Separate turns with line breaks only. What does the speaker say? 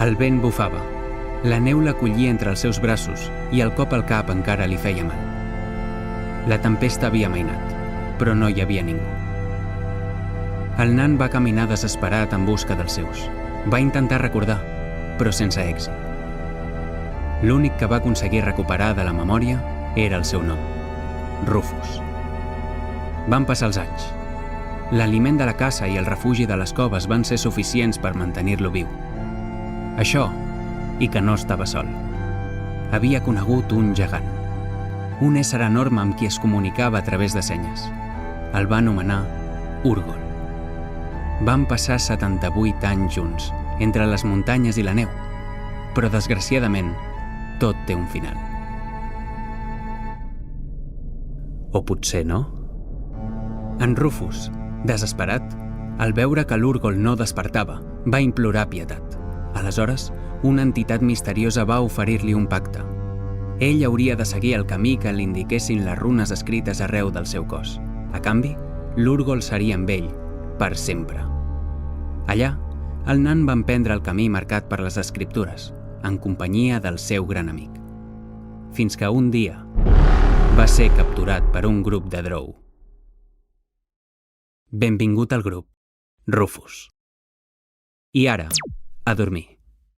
El vent bufava. La neu la collia entre els seus braços i el cop al cap encara li feia mal. La tempesta havia amainat, però no hi havia ningú. El nan va caminar desesperat en busca dels seus. Va intentar recordar, però sense èxit. L'únic que va aconseguir recuperar de la memòria era el seu nom, Rufus. Van passar els anys. L'aliment de la caça i el refugi de les coves van ser suficients per mantenir-lo viu. Això, i que no estava sol. Havia conegut un gegant, un ésser enorme amb qui es comunicava a través de senyes. El va anomenar Urgol. Van passar 78 anys junts, entre les muntanyes i la neu, però desgraciadament tot té un final. O potser no? En Rufus, desesperat, al veure que l'Urgol no despertava, va implorar pietat. Aleshores, una entitat misteriosa va oferir-li un pacte. Ell hauria de seguir el camí que li indiquessin les runes escrites arreu del seu cos. A canvi, l'Urgol seria amb ell per sempre. Allà, el nan va emprendre el camí marcat per les escriptures, en companyia del seu gran amic. Fins que un dia va ser capturat per un grup de Drow. Benvingut al grup, Rufus. I ara, a dormir.